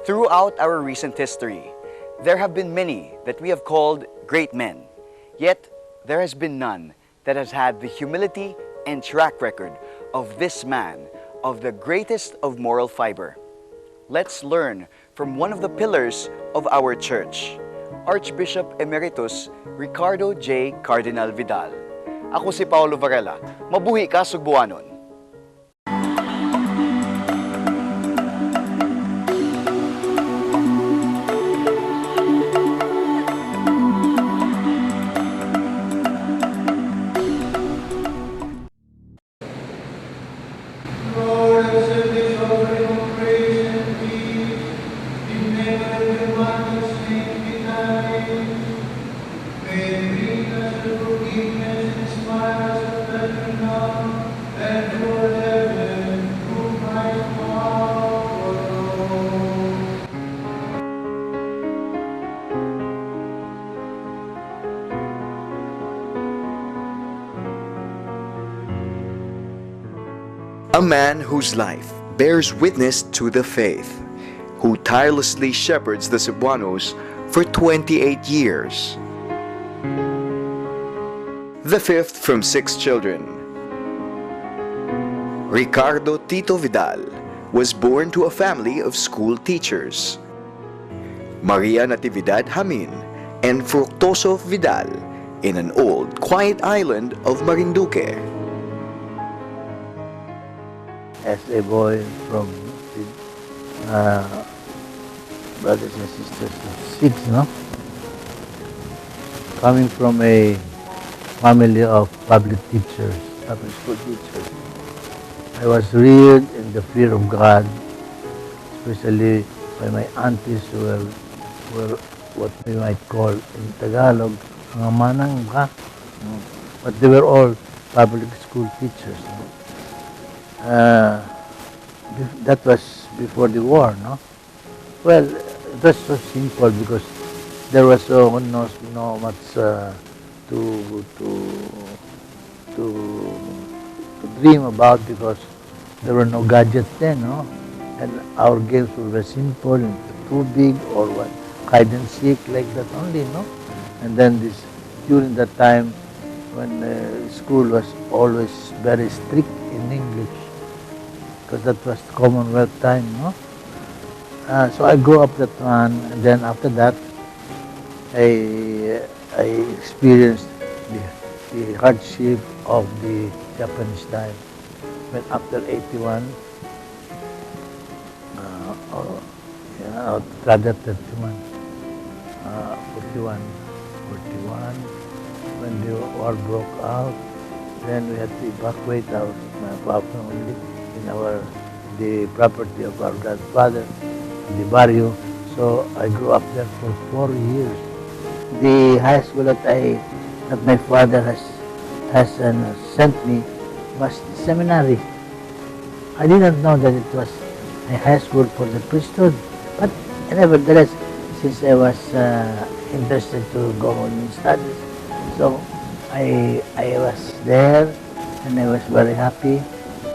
Throughout our recent history, there have been many that we have called great men, yet there has been none that has had the humility and track record of this man, of the greatest of moral fiber. Let's learn from one of the pillars of our church, Archbishop Emeritus Ricardo J. Cardinal Vidal. Ako si Paulo Varela. Mabuhi ka, Sugboanon! A man whose life bears witness to the faith, who tirelessly shepherds the Cebuanos for 28 years. The fifth from 6 children, Ricardo Tito Vidal was born to a family of school teachers. Maria Natividad Hamin and Fructoso Vidal in an old, quiet island of Marinduque. As a boy from brothers and sisters of 6, no? Coming from a family of public teachers, public school teachers, I was reared in the fear of God, especially by my aunties who were what we might call in Tagalog, mga manang ka. But they were all public school teachers. No? That was before the war, no? Well, it was so simple because there was no much to dream about because there were no gadgets then, no? And our games were very simple, too big or what, hide and seek like that only, no? And then during that time when school was always very strict in English, because that was Commonwealth time, no? So I grew up that one, and then after that, I experienced the hardship of the Japanese time. When after 81, or rather 31, 41, when the war broke out, then we had to evacuate our family in the property of our grandfather, the barrio. So I grew up there for 4 years. The high school that my father has sent me was the seminary. I didn't know that it was a high school for the priesthood, but nevertheless, since I was interested to go on studies, so I was there and I was very happy.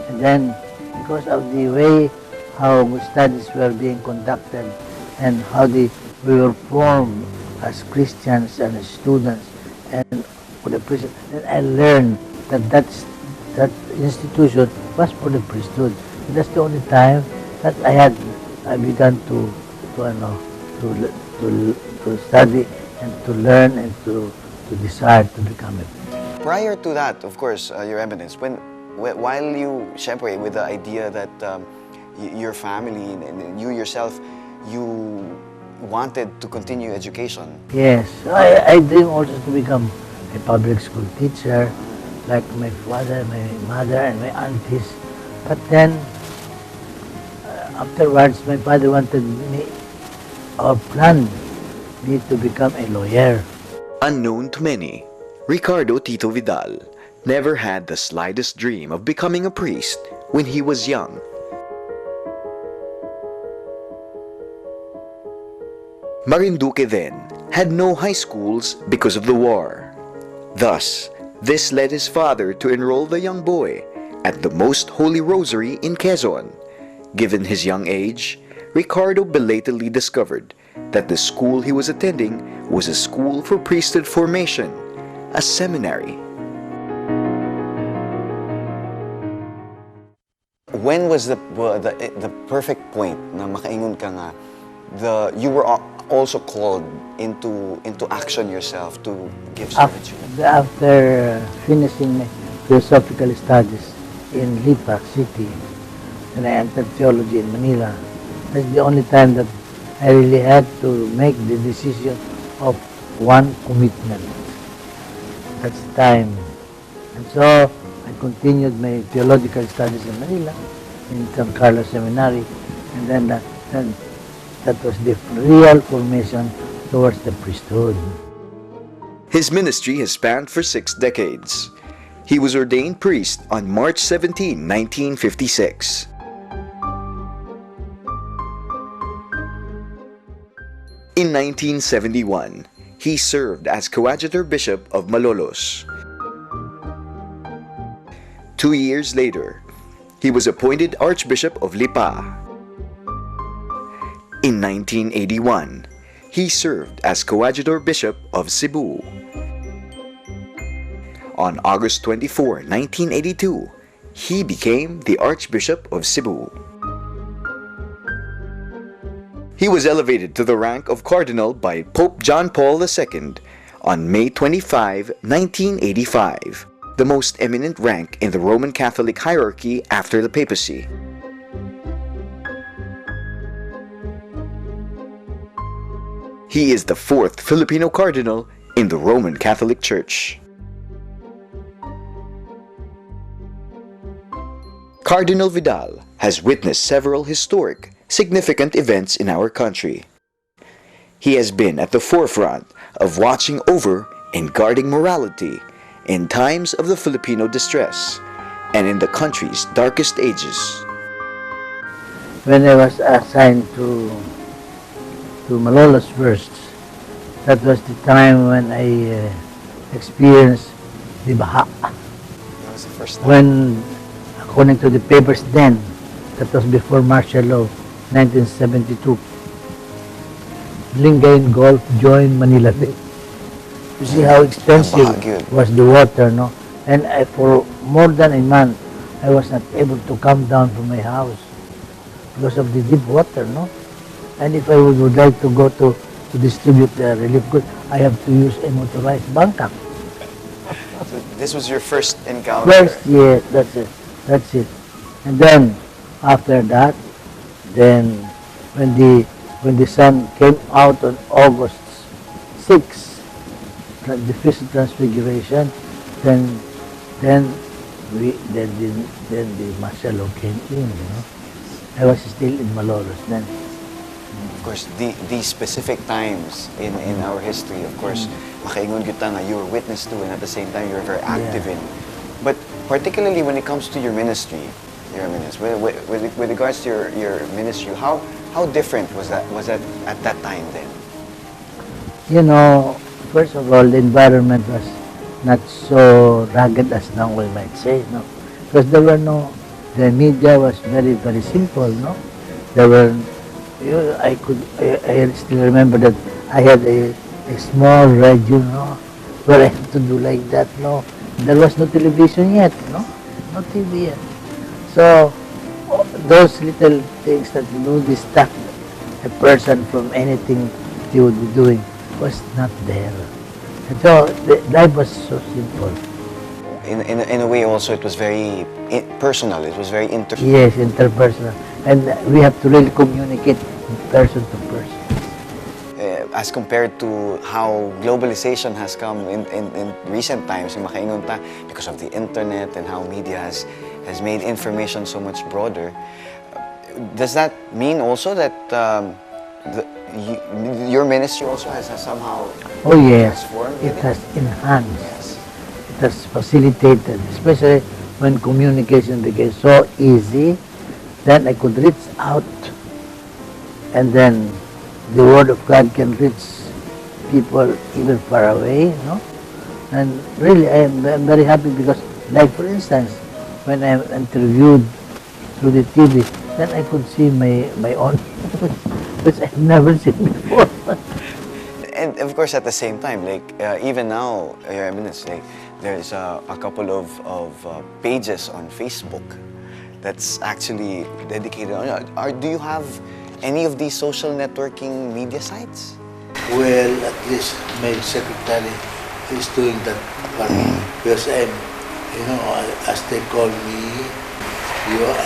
And then because of the way how studies were being conducted and how we were formed as Christians and as students and for the priesthood, then I learned that institution was for the priesthood. And that's the only time that I began to study and to learn and to desire to become a priest. Prior to that, of course, Your Eminence, while you shepherd with the idea that your family and you yourself, you wanted to continue education. Yes, I dream also to become a public school teacher, like my father, my mother, and my aunties. But then, afterwards, my father wanted me, or planned me to become a lawyer. Unknown to many, Ricardo Tito Vidal never had the slightest dream of becoming a priest when he was young. Marinduque then had no high schools because of the war. Thus, this led his father to enroll the young boy at the Most Holy Rosary in Quezon. Given his young age, Ricardo belatedly discovered that the school he was attending was a school for priesthood formation, a seminary. When was the perfect point na makaingon ka nga you were also called into action yourself to give servitude? After finishing my philosophical studies in Lipa City, and I entered theology in Manila, that's the only time that I really had to make the decision of one commitment. That's time. And so I continued my theological studies in Manila, in San Carlos Seminary, and then that was the real formation towards the priesthood. His ministry has spanned for 6 decades. He was ordained priest on March 17, 1956. In 1971, he served as coadjutor bishop of Malolos. 2 years later, he was appointed Archbishop of Lipa. In 1981, he served as coadjutor bishop of Cebu. On August 24, 1982, he became the Archbishop of Cebu. He was elevated to the rank of cardinal by Pope John Paul II on May 25, 1985, the most eminent rank in the Roman Catholic hierarchy after the papacy. He is the 4th Filipino cardinal in the Roman Catholic Church. Cardinal Vidal has witnessed several historic, significant events in our country. He has been at the forefront of watching over and guarding morality in times of the Filipino distress and in the country's darkest ages. When I was assigned to Malolos first, that was the time when I experienced the Baha. That was the first time. When, according to the papers then, that was before martial law, 1972, Lingayen Gulf joined Manila Bay. You see how extensive was the water, no? And for more than a month, I was not able to come down from my house because of the deep water, no? And if I would like to go to distribute the relief goods, I have to use a motorized bangkak. So this was your first encounter? First, yeah, that's it. And then, after that, then when the sun came out on August 6, the Feast of Transfiguration, then the martial law came in, you know. I was still in Malolos then. Of course, these specific times in our history, of course, makaingon kita nga you were witness to, and at the same time you were very active in. But particularly when it comes to your ministry, with regards to your ministry, how different was that at that time then? You know, first of all, the environment was not so rugged as now we might say, no, because the media was very, very simple, no. There were, I still remember that I had a small radio, no, where I had to do like that, no. There was no television yet, no TV yet. So those little things that distract a person from anything he would be doing was not there. And so life was so simple. In a way also it was very personal, it was very Yes, interpersonal. And we have to really communicate person to person. As compared to how globalization has come in recent times, because of the internet and how media has made information so much broader, does that mean also that your ministry also has somehow transformed? It has enhanced. Yes. It has facilitated, especially when communication became so easy. Then I could reach out, and then the word of God can reach people even far away, no? And really, I'm very happy because, like for instance, when I'm interviewed through the TV, then I could see my own, which I've never seen before. And of course, at the same time, like even now, Your Eminence, like there's a couple of pages on Facebook that's actually dedicated. Do you have any of these social networking media sites? Well, at least my secretary is doing that for me because I'm, you know, as they call me, you are,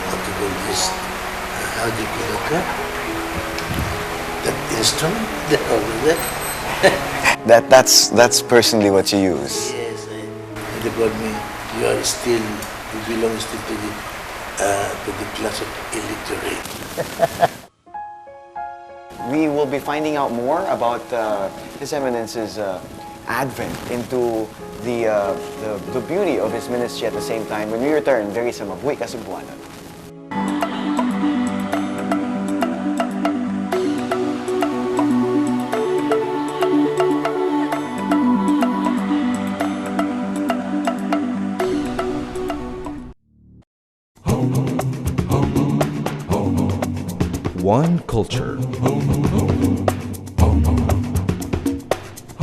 what do you call this? How do you call that? That instrument that over there. That's personally what you use. Yes, they call me. You are still, you belong still to the class of illiterate. We will be finding out more about His Eminence's advent into the beauty of his ministry at the same time when we return very sa Mabuhi ka Sugboanon. One culture,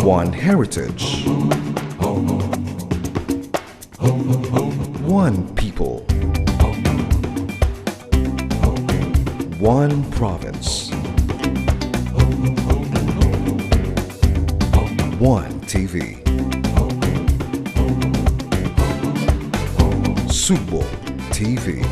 one heritage, one people, one province, one TV. Sugbo TV.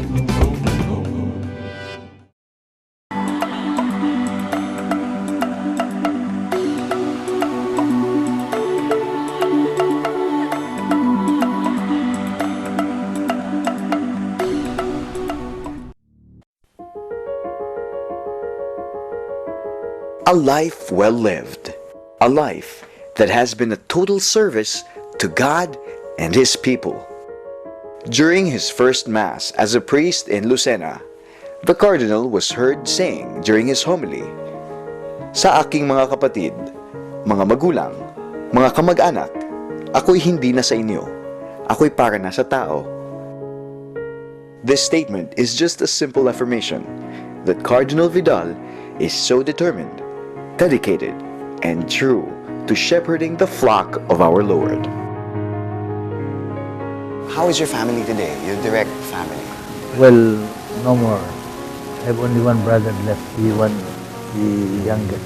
A life well lived. A life that has been a total service to God and His people. During his first Mass as a priest in Lucena, the Cardinal was heard saying during his homily, "Sa aking mga kapatid, mga magulang, mga kamag-anak, ako'y hindi na sa inyo. Ako'y para na sa tao." This statement is just a simple affirmation that Cardinal Vidal is so determined, dedicated, and true to shepherding the flock of our Lord. How is your family today, your direct family? Well, no more. I have only one brother left, the youngest.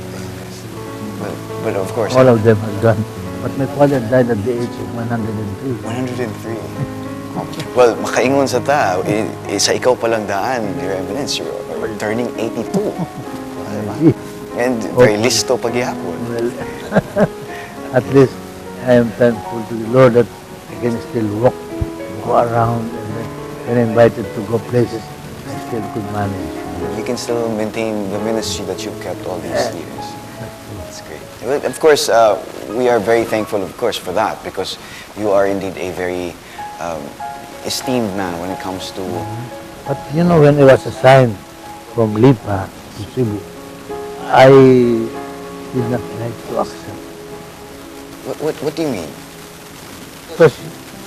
But of course, All of them are gone. But my father died at the age of 103. 103. Well, makaingon sa ta, sa ikaw palang daan, Your Eminence, you're turning 82. Diba? And very listo paghihapon. Well, at least I am thankful to the Lord that I can still walk, go around, and then when invited to go places, I still could manage. You can still maintain the ministry that you've kept all these years. That's great. Well, of course, we are very thankful, of course, for that because you are indeed a very esteemed man when it comes to... But you know, when I was assigned from Lipa to Cebu, I did not like to accept. What do you mean? Because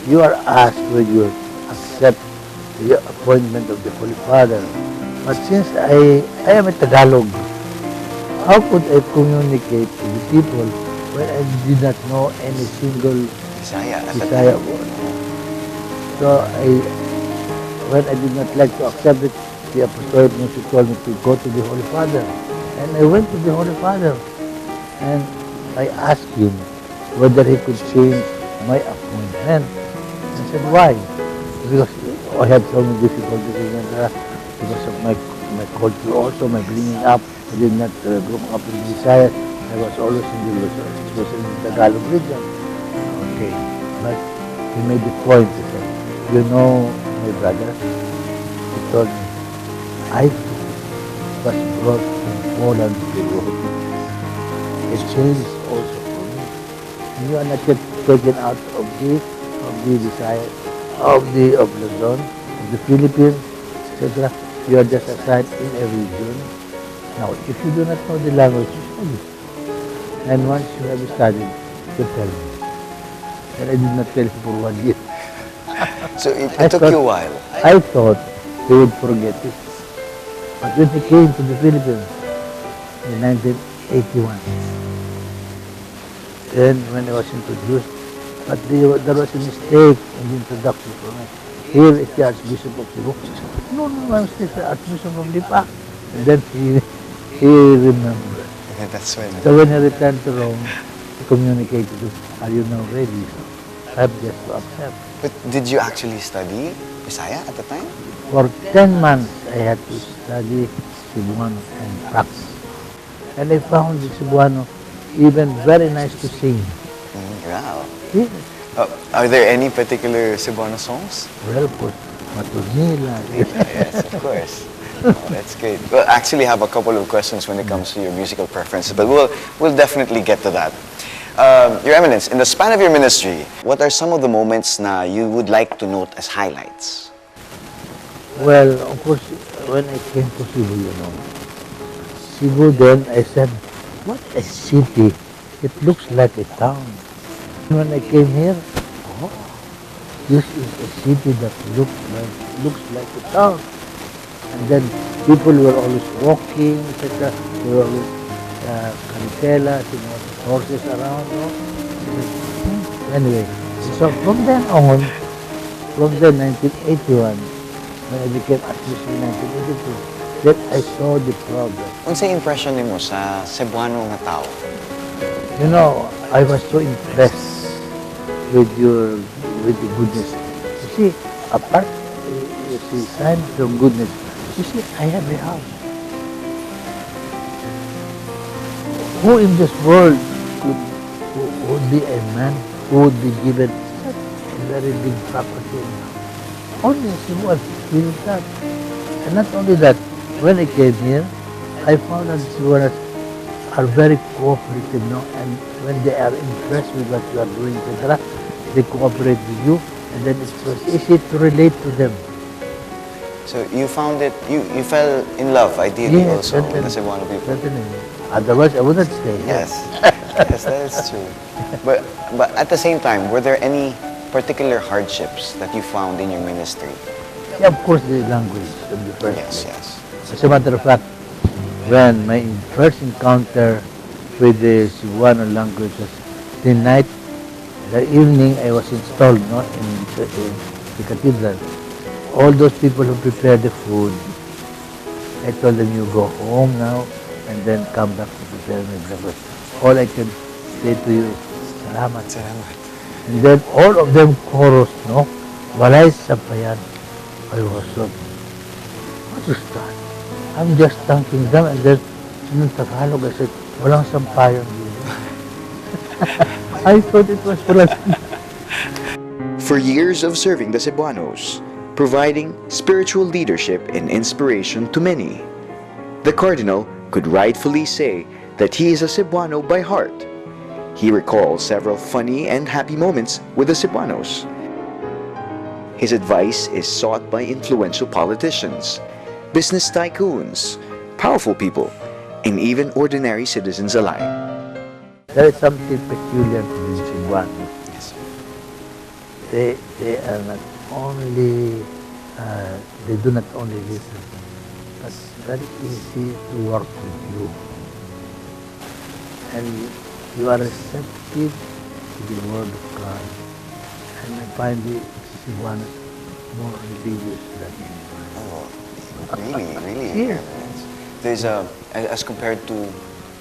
you are asked whether you accept the appointment of the Holy Father. But since I am a Tagalog, how could I communicate to the people when I did not know any single Bisaya word? So when I did not like to accept it, the Apostolic Nuncio told me to go to the Holy Father. And I went to the Holy Father and I asked him whether he could change my appointment. I said, why? Because I had so many difficulties because of my culture also, my bringing up. I did not grow up in Visayas. I was always in the Tagalog region. Okay, but he made the point. He said, you know, my brother, he told me, I was brought from Poland to Europe. It changed also for me. You are not yet taken out of the Visayas, of Luzon, of the Philippines, etc. You are just assigned in a region. Now, if you do not know the language, you study. And once you have studied, you tell me. And I did not tell him for 1 year. So it I took thought- you a while. I thought he would forget it. But when he came to the Philippines in 1981, then when I was introduced, but there was a mistake in the introduction for me. Here is the Archbishop of Cebu. No, I'm still the Archbishop of Lipa. And then he remembered. And that's when. So when I returned to Rome, he communicated to me, are you now ready? So I have just to accept. But did you actually study Bisaya at the time? For 10 months, I had to study Cebuano and practice. And I found the Cebuano even very nice to sing. Wow. Yes. Are there any particular Cebuano songs? Well, of course, Maturnila. Yes, of course. Oh, that's great. Well, I actually have a couple of questions when it comes to your musical preferences, but we'll definitely get to that. Your Eminence, in the span of your ministry, what are some of the moments na you would like to note as highlights? Well, of course, when I came to Cebu, Cebu then, I said, what a city. It looks like a town. When I came here, oh, this is a city that looks like a town. And then people were always walking, etc. There were always cantelas, horses around. Anyway, so from then on, from the 1981, when I became Archbishop in 1982, then I saw the progress. Unsay impression nimo sa Cebuano nga tao? You know, I was so impressed with the goodness. You see, apart, you see, aside from goodness, you see, I have a house. Who in this world would be a man who would be given such a very big property? Only Cebu feels that. And not only that, when I came here, I found that Cebuanos are very cooperative, and when they are impressed with what you are doing, etc., they cooperate with you, and then it was easy to relate to them. So you found it, you fell in love ideally also with the Cebuano people. Certainly. Otherwise, I wouldn't stay here. Yes, yes, that is true. But at the same time, were there any particular hardships that you found in your ministry? Yeah, of course, the language of the first Yes, place. yes. As a matter of fact, when my first encounter with the Cebuano language was the night, the evening I was installed in the cathedral. All those people who prepared the food, I told them, you go home now and then come back to prepare my breakfast. All I can say to you is, salamat. Salamat. And then all of them chorus, walay sampayan. I was so, what is that? I'm just thanking them, and then in Tagalog, I said, walang sampayan dito. I thought it was for us. For years of serving the Cebuanos, providing spiritual leadership and inspiration to many, the Cardinal could rightfully say that he is a Cebuano by heart. He recalls several funny and happy moments with the Cebuanos. His advice is sought by influential politicians, business tycoons, powerful people, and even ordinary citizens alike. There is something peculiar to the Cebuanos. Yes. They are not only, they do not only listen, but very easy to work with you. And you are receptive to the word of God. And I find the Cebuanos more religious than anyone. Oh, really? Yes. There's as compared to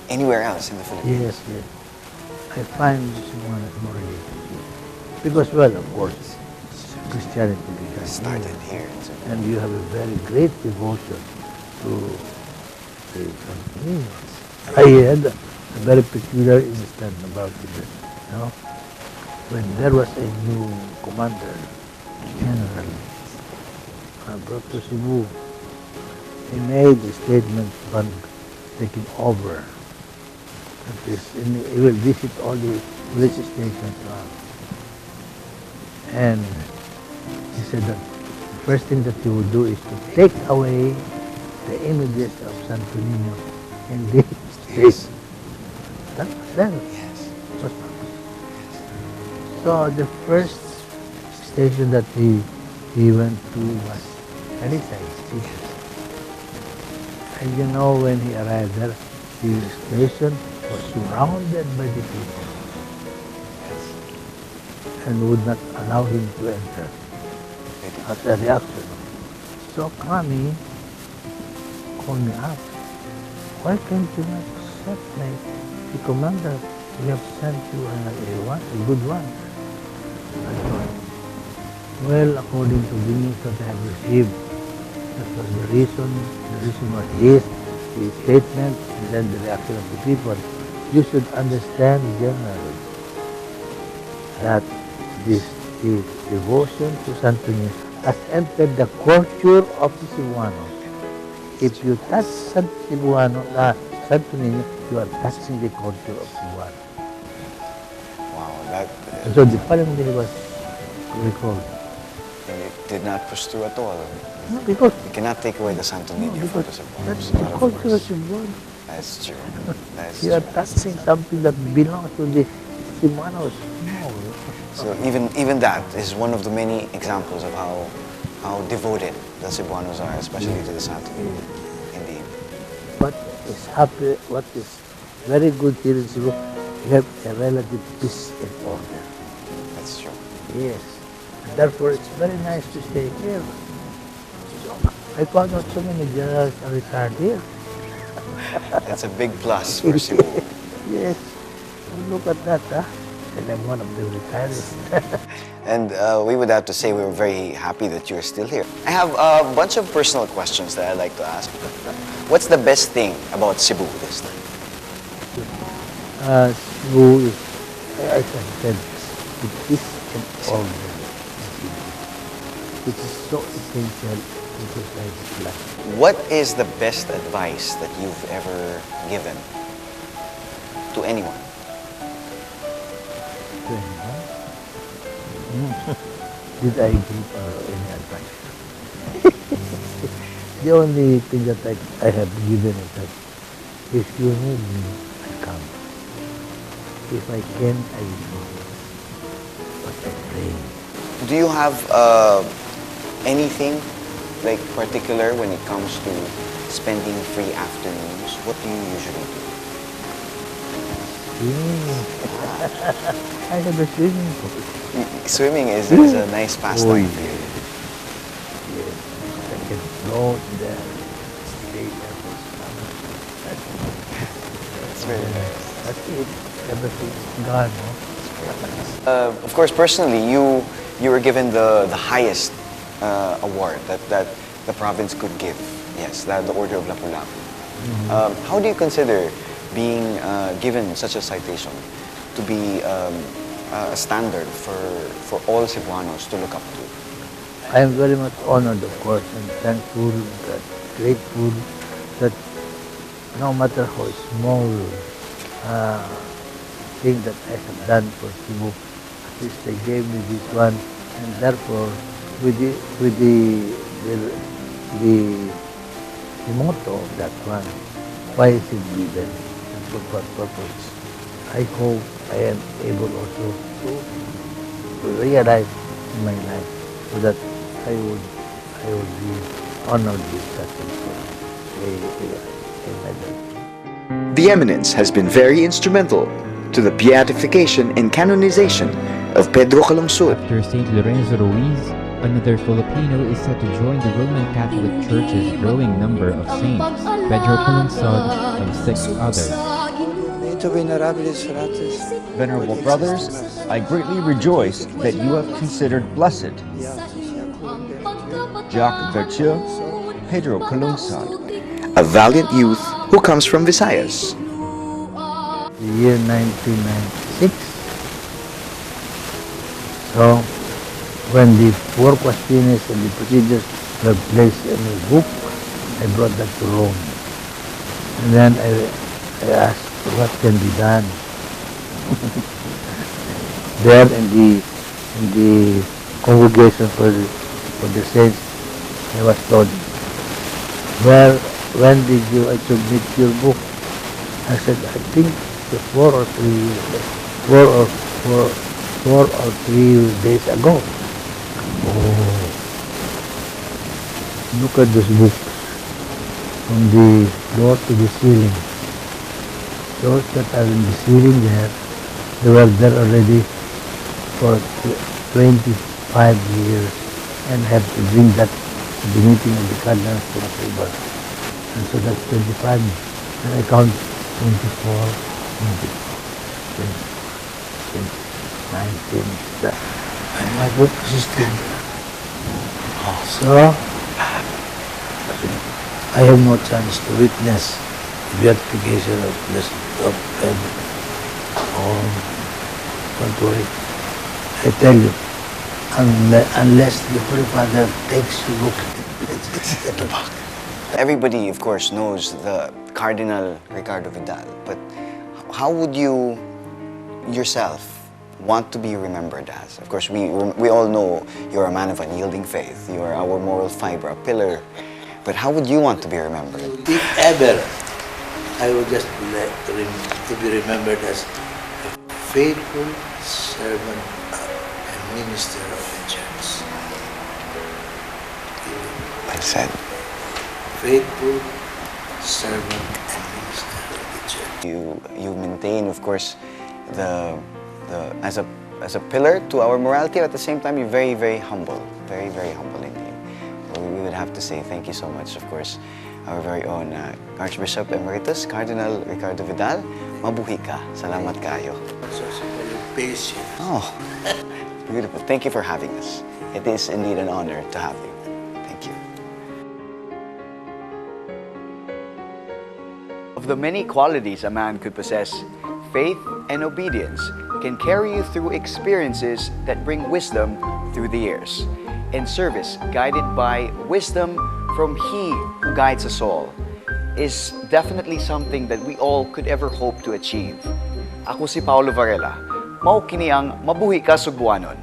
anywhere else in the Philippines. Yes. I find the Cebuanos more religious. Because, well, of course, Christianity began Started here. here. So. And you have a very great devotion to the Philippines. I had a very peculiar incident about it. When there was a new commander, general, brought to Cebu, he made a statement about taking over. And he will visit all the police stations. And he said that the first thing that he would do is to take away the images of Santo Niño in the streets. That was then. Yes. So the first station that he went to was Talisay station. And you know, when he arrived there, the station was surrounded by the people and would not allow him to enter as a reaction. So Kami called me up. Why can't you not accept the commander? We have sent you a good one. I thought, well, according to the news that I have received, that was the reason. The reason was this, the statement, and then the reaction of the people. You should understand, General, that the devotion to Santo Niño has entered the culture of the Cebuanos. If you touch Santo Niño, you are touching the culture of Cebuano. Wow, that And so the following day was recalled. it did not push through at all. No, because You cannot take away the Santo Niño from the that's Cebuanos. the Not of culture of course. Cebuano. That's true. That's You are true. touching something that belongs to the Cebuanos. No. So even that is one of the many examples of how devoted the Cebuanos are, especially to the Santo Niño. Indeed. What is very good here in Cebu, we have a relative peace and order. That's true. Yes. And therefore, it's very nice to stay here. So, I found out so many generals are retired here. That's a big plus for Cebu. Yes. Look at that, huh? And I'm one of the retirees. And we would have to say we were very happy that you're still here. I have a bunch of personal questions that I'd like to ask. What's the best thing about Cebu this time? Cebu is, as I said, the peace and order. It is so essential in society's life. What is the best advice that you've ever given to anyone? To anyone? Did I give any advice? The only thing that I have given is that if you need me, I come. If I can, I will go. But I pray. Do you have anything like particular when it comes to spending free afternoons? What do you usually do? Swimming. I have a swimming pool. Swimming is a nice pastime for you. Yes. I can float there. Stay there for summer. It's very nice. That's it. Everything's gone, no? Of course, personally, you were given the highest award that the province could give. Yes, the Order of Lapu-Lapu. How do you consider being given such a citation to be a standard for all Cebuanos to look up to? I am very much honored, of course, and thankful, grateful that no matter how small thing that I have done for Cebu, at least they gave me this one, and therefore, with the motto of that one, why is it given and for what purpose? I hope I am able also to realize in my life so that I would be honored with such a medal. The eminence has been very instrumental to the beatification and canonization of Pedro Calungsod. After St. Lorenzo Ruiz, another Filipino is set to join the Roman Catholic Church's growing number of saints, Pedro Calungsod and 6 others. Venerable brothers, I greatly rejoice that you have considered blessed Jacques Vertueux, Pedro Calungsod, A valiant youth who comes from Visayas. The year 1996. So, when the work was finished and the procedures were placed in a book, I brought that to Rome. And then I asked what can be done. There in the congregation for the saints, I was told, when did you submit your book? I said, I think 4 or 3 days ago. Oh, look at this book. From the floor to the ceiling. Those that are in the ceiling there, they were there already for 25 years, and have to bring that to the meeting of the Cardinals for approval. And so that's 25. And I count 24, 19. And my book is still there. So, I have no chance to witness the beatification of heaven. Oh, don't worry. I tell you, unless the Holy Father takes you, look at the back. Everybody, of course, knows the Cardinal Ricardo Vidal, but how would you yourself want to be remembered as? Of course, we all know you're a man of unyielding faith. You are our moral fiber, a pillar. But how would you want to be remembered? If ever, I would just like to be remembered as a faithful servant and minister of the church. Well said. Faithful servant and minister of the church. You maintain, of course, as a pillar to our morality. At the same time, you're very, very humble. Very, very humble indeed. So we would have to say thank you so much, of course, our very own Archbishop Emeritus, Cardinal Ricardo Vidal. Mabuhi ka. Salamat kayo. So your patience. Oh, beautiful. Thank you for having us. It is indeed an honor to have you. Thank you. Of the many qualities a man could possess, faith and obedience can carry you through experiences that bring wisdom through the years, and service guided by wisdom from He who guides us all is definitely something that we all could ever hope to achieve. Ako si Paolo Varela. Mao kini ang Mabuhi ka Sugboanon.